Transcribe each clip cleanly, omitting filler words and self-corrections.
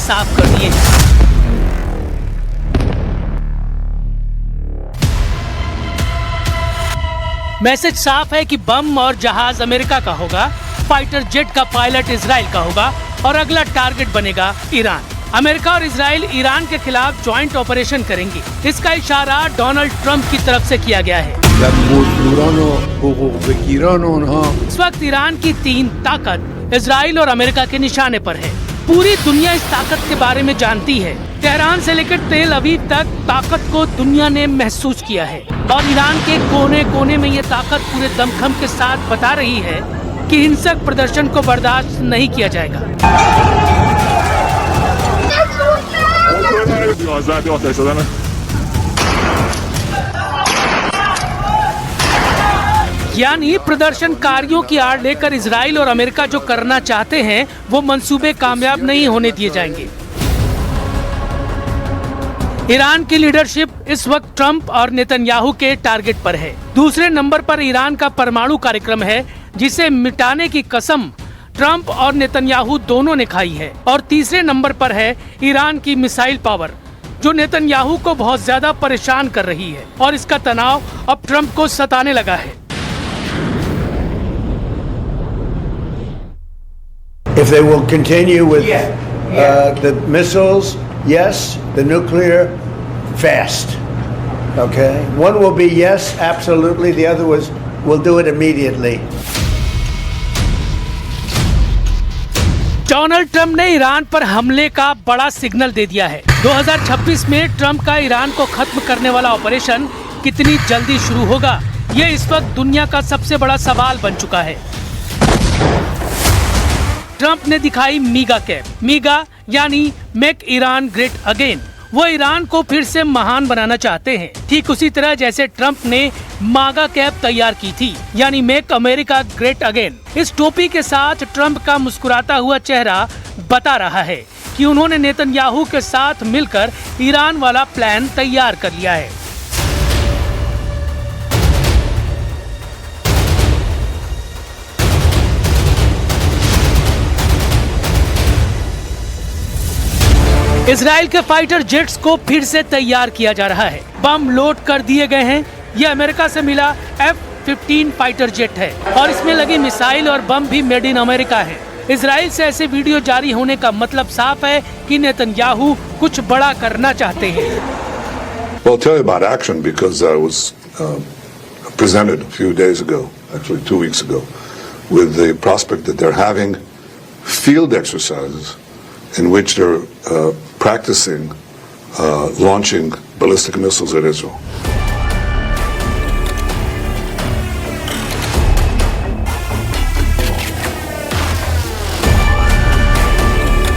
साफ कर दिए। मैसेज साफ है कि बम और जहाज अमेरिका का होगा, फाइटर जेट का पायलट इजराइल का होगा और अगला टारगेट बनेगा ईरान। अमेरिका और इजराइल ईरान के खिलाफ ज्वाइंट ऑपरेशन करेंगे। इसका इशारा डोनाल्ड ट्रंप की तरफ से किया गया है। इस वक्त ईरान की 3 ताकत इजराइल और अमेरिका के निशाने पर है। पूरी दुनिया इस ताकत के बारे में जानती है। तेहरान से लेकर तेल अवीव तक ताकत को दुनिया ने महसूस किया है और ईरान के कोने कोने में ये ताकत पूरे दमखम के साथ बता रही है कि हिंसक प्रदर्शन को बर्दाश्त नहीं किया जाएगा। यानी प्रदर्शनकारियों की आड़ लेकर इजराइल और अमेरिका जो करना चाहते हैं वो मंसूबे कामयाब नहीं होने दिए जाएंगे। ईरान की लीडरशिप इस वक्त ट्रंप और नेतन्याहू के टारगेट पर है। दूसरे नंबर पर ईरान का परमाणु कार्यक्रम है जिसे मिटाने की कसम ट्रंप और नेतन्याहू दोनों ने खाई है। और तीसरे नंबर पर है ईरान की मिसाइल पावर जो नेतन्याहू को बहुत ज्यादा परेशान कर रही है और इसका तनाव अब ट्रंप को सताने लगा है। If they will continue with the missiles, yes. The nuclear, fast. Okay? One will be yes, absolutely. The other will do it immediately. Donald Trump ने ईरान पर हमले का बड़ा सिग्नल दे दिया है। 2026 में ट्रंप का ईरान को खत्म करने वाला ऑपरेशन कितनी जल्दी शुरू होगा, ये इस वक्त दुनिया का सबसे बड़ा सवाल बन चुका है। ट्रंप ने दिखाई मीगा कैप। मीगा यानी मेक ईरान ग्रेट अगेन। वो ईरान को फिर से महान बनाना चाहते हैं, ठीक उसी तरह जैसे ट्रंप ने मागा कैप तैयार की थी, यानी मेक अमेरिका ग्रेट अगेन। इस टोपी के साथ ट्रंप का मुस्कुराता हुआ चेहरा बता रहा है कि उन्होंने नेतन्याहू के साथ मिलकर ईरान वाला प्लान तैयार कर लिया है। इजराइल के फाइटर जेट्स को फिर से तैयार किया जा रहा है। बम लोड कर दिए गए हैं। ये अमेरिका से मिला F-15 फाइटर जेट है और इसमें लगी मिसाइल और बम भी मेड इन अमेरिका है। इजराइल से ऐसे वीडियो जारी होने का मतलब साफ है कि नेतन्याहू कुछ बड़ा करना चाहते हैं। Well, I'll tell you about action because I was presented a few days ago, actually 2 weeks ago, with the prospect that they're having field exercises in which they're practicing launching ballistic missiles at Israel.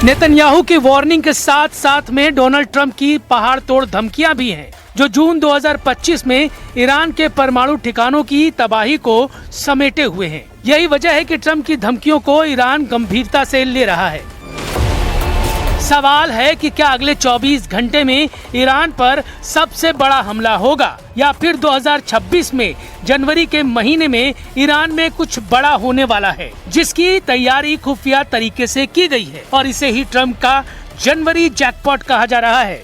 Netanyahu की warning के साथ साथ में Donald Trump की पहाड़ तोड़ धमकियां भी हैं, जो जून 2025 में ईरान के परमाणु ठिकानों की तबाही को समेटे हुए हैं। यही वजह है कि ट्रंप की धमकियों को ईरान गंभीरता से ले रहा है। सवाल है कि क्या अगले 24 घंटे में ईरान पर सबसे बड़ा हमला होगा या फिर 2026 में जनवरी के महीने में ईरान में कुछ बड़ा होने वाला है, जिसकी तैयारी खुफिया तरीके से की गई है और इसे ही ट्रंप का जनवरी जैकपॉट कहा जा रहा है।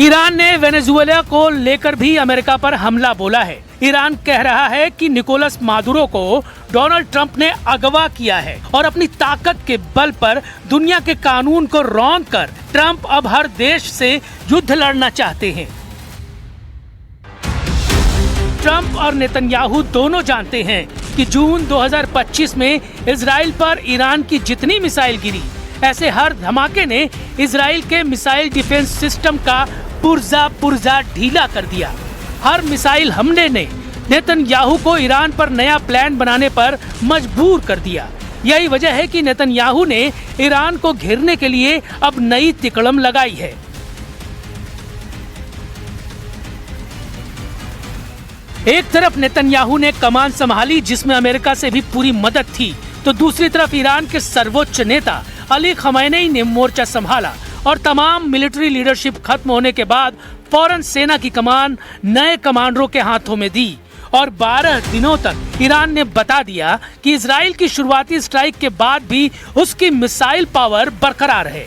ईरान ने वेनेजुएला को लेकर भी अमेरिका पर हमला बोला है। ईरान कह रहा है कि निकोलस मादुरो को डोनाल्ड ट्रंप ने अगवा किया है और अपनी ताकत के बल पर दुनिया के कानून को रौंद कर ट्रंप अब हर देश से युद्ध लड़ना चाहते हैं। ट्रंप और नेतन्याहू दोनों जानते हैं कि जून 2025 में इजराइल पर ईरान की जितनी मिसाइल गिरी, ऐसे हर धमाके ने इजराइल के मिसाइल डिफेंस सिस्टम का पुर्जा ढीला कर दिया। हर मिसाइल हमले ने नेतन्याहू को ईरान पर नया प्लान बनाने पर मजबूर कर दिया। यही वजह है कि नेतन्याहू ने ईरान को घेरने के लिए अब नई तिकड़म लगाई है। एक तरफ नेतन्याहू ने कमान संभाली, जिसमें अमेरिका से भी पूरी मदद थी, तो दूसरी तरफ ईरान के सर्वोच्च नेता अली खमैनी ने मोर्चा संभाला और तमाम मिलिट्री लीडरशिप खत्म होने के बाद फौरन सेना की कमान नए कमांडरों के हाथों में दी और 12 दिनों तक ईरान ने बता दिया कि इजराइल की शुरुआती स्ट्राइक के बाद भी उसकी मिसाइल पावर बरकरार है।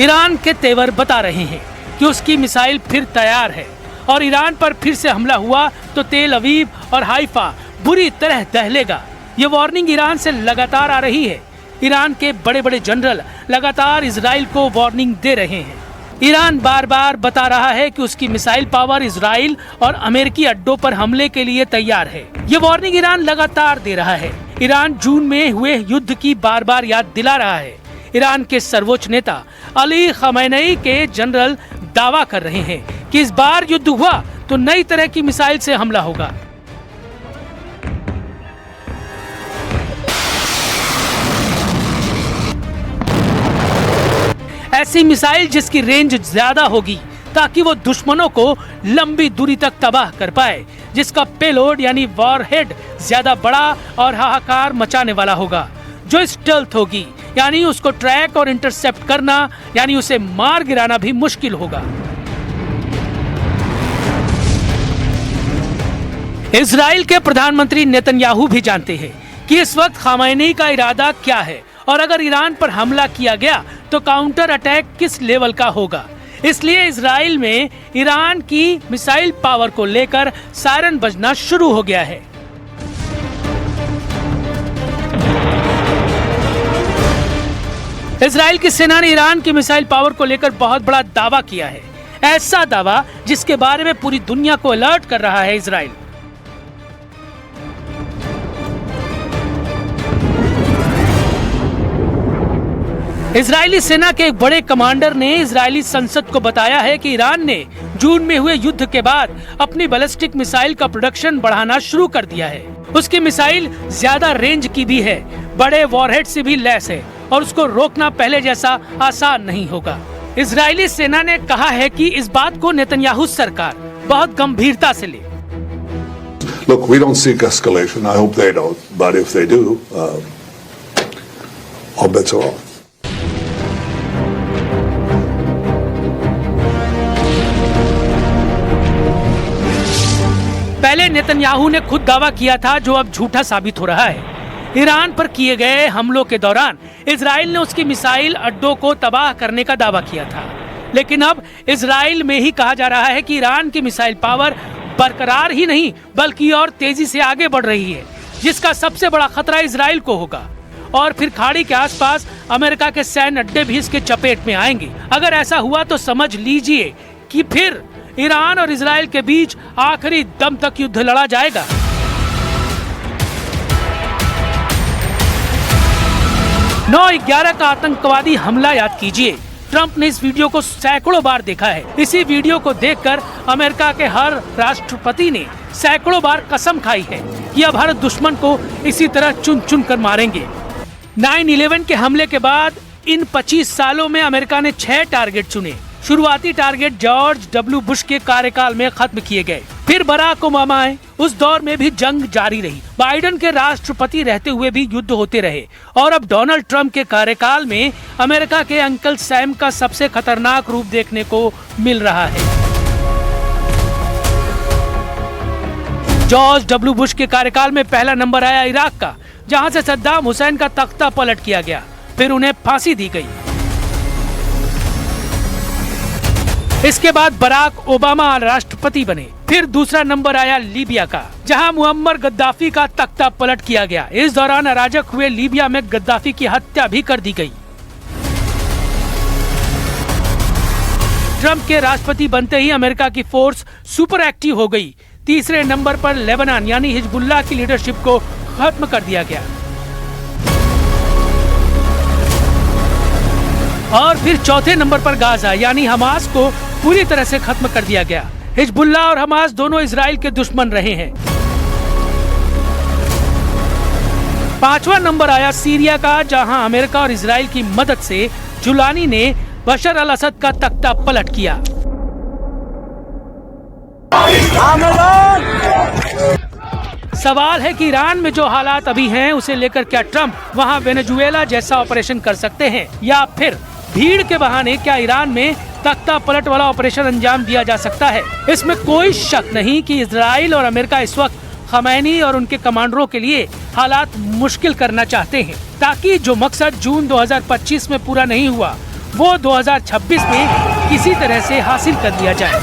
ईरान के तेवर बता रहे हैं कि उसकी मिसाइल फिर तैयार है और ईरान पर फिर से हमला हुआ तो तेल अवीव और हाइफा बुरी तरह दहलेगा। ये वार्निंग ईरान से लगातार आ रही है। ईरान के बड़े बड़े जनरल लगातार इजराइल को वार्निंग दे रहे हैं। ईरान बार बार बता रहा है कि उसकी मिसाइल पावर इजराइल और अमेरिकी अड्डों पर हमले के लिए तैयार है। ये वार्निंग ईरान लगातार दे रहा है। ईरान जून में हुए युद्ध की बार बार याद दिला रहा है। ईरान के सर्वोच्च नेता अली खमैनी के जनरल दावा कर रहे हैं कि इस बार युद्ध हुआ तो नई तरह की मिसाइल से हमला होगा। ऐसी मिसाइल जिसकी रेंज ज्यादा होगी ताकि वो दुश्मनों को लंबी दूरी तक तबाह कर पाए, जिसका पेलोड यानी वॉरहेड ज्यादा बड़ा और हाहाकार मचाने वाला होगा, जो स्टेल्थ होगी यानी उसको ट्रैक और इंटरसेप्ट करना यानी उसे मार गिराना भी मुश्किल होगा। इजराइल के प्रधानमंत्री नेतन्याहू भी जानते हैं कि इस वक्त खमैनी का इरादा क्या है और अगर ईरान पर हमला किया गया तो काउंटर अटैक किस लेवल का होगा। इसलिए इजराइल में ईरान की मिसाइल पावर को लेकर सायरन बजना शुरू हो गया है। इजराइल की सेना ने ईरान की मिसाइल पावर को लेकर बहुत बड़ा दावा किया है। ऐसा दावा जिसके बारे में पूरी दुनिया को अलर्ट कर रहा है इजराइल। इजरायली सेना के एक बड़े कमांडर ने इजरायली संसद को बताया है कि ईरान ने जून में हुए युद्ध के बाद अपनी बैलिस्टिक मिसाइल का प्रोडक्शन बढ़ाना शुरू कर दिया है। उसकी मिसाइल ज्यादा रेंज की भी है, बड़े वॉरहेड से भी लैस है और उसको रोकना पहले जैसा आसान नहीं होगा। इजरायली सेना ने कहा है कि इस बात को नेतन्याहू सरकार बहुत गंभीरता से ले। Look, we don't seek escalation. I hope they don't. But if they do, all bets are off. पहले नेतन्याहू ने खुद दावा किया था, जो अब झूठा साबित हो रहा है। ईरान पर किए गए हमलों के दौरान इजराइल ने उसकी मिसाइल अड्डों को तबाह करने का दावा किया था, लेकिन अब इजराइल में ही कहा जा रहा है कि ईरान की मिसाइल पावर बरकरार ही नहीं बल्कि और तेजी से आगे बढ़ रही है, जिसका सबसे बड़ा खतरा इजराइल को होगा। और फिर खाड़ी के आसपास अमेरिका के सैन्य अड्डे भी इसके चपेट में आएंगे। अगर ऐसा हुआ तो समझ लीजिए कि फिर ईरान और इजराइल के बीच आखिरी दम तक युद्ध लड़ा जाएगा। नौ 11 का आतंकवादी हमला याद कीजिए। ट्रंप ने इस वीडियो को सैकड़ों बार देखा है। इसी वीडियो को देखकर अमेरिका के हर राष्ट्रपति ने सैकड़ों बार कसम खाई है कि अब हर दुश्मन को इसी तरह चुन चुन कर मारेंगे। 9/11 के हमले के बाद इन 25 सालों में अमेरिका ने 6 टारगेट चुने। शुरुआती टारगेट जॉर्ज डब्ल्यू बुश के कार्यकाल में खत्म किए गए, फिर बराक ओबामा आए, उस दौर में भी जंग जारी रही। बाइडेन के राष्ट्रपति रहते हुए भी युद्ध होते रहे और अब डोनाल्ड ट्रंप के कार्यकाल में अमेरिका के अंकल सैम का सबसे खतरनाक रूप देखने को मिल रहा है। जॉर्ज डब्ल्यू बुश के कार्यकाल में पहला नंबर आया इराक का, जहां से सद्दाम हुसैन का तख्ता पलट किया गया, फिर उन्हें फांसी दी गई। इसके बाद बराक ओबामा राष्ट्रपति बने। फिर दूसरा नंबर आया लीबिया का, जहां मुअम्मर गद्दाफी का तख्ता पलट किया गया। इस दौरान अराजक हुए लीबिया में गद्दाफी की हत्या भी कर दी गई। ट्रंप के राष्ट्रपति बनते ही अमेरिका की फोर्स सुपर एक्टिव हो गई। तीसरे नंबर पर लेबनान यानी हिजबुल्लाह की लीडरशिप को खत्म कर दिया गया और फिर चौथे नंबर पर गाजा यानी हमास को पूरी तरह से खत्म कर दिया गया। हिजबुल्लाह और हमास दोनों इजराइल के दुश्मन रहे हैं। पांचवा नंबर आया सीरिया का, जहां अमेरिका और इजराइल की मदद से जुलानी ने बशर अल असद का तख्ता पलट किया। सवाल है कि ईरान में जो हालात अभी हैं उसे लेकर क्या ट्रंप वहां वेनेजुएला जैसा ऑपरेशन कर सकते हैं, या फिर भीड़ के बहाने क्या ईरान में तख्ता पलट वाला ऑपरेशन अंजाम दिया जा सकता है। इसमें कोई शक नहीं कि इजराइल और अमेरिका इस वक्त खमैनी और उनके कमांडरों के लिए हालात मुश्किल करना चाहते हैं, ताकि जो मकसद जून 2025 में पूरा नहीं हुआ वो 2026 में किसी तरह से हासिल कर लिया जाए।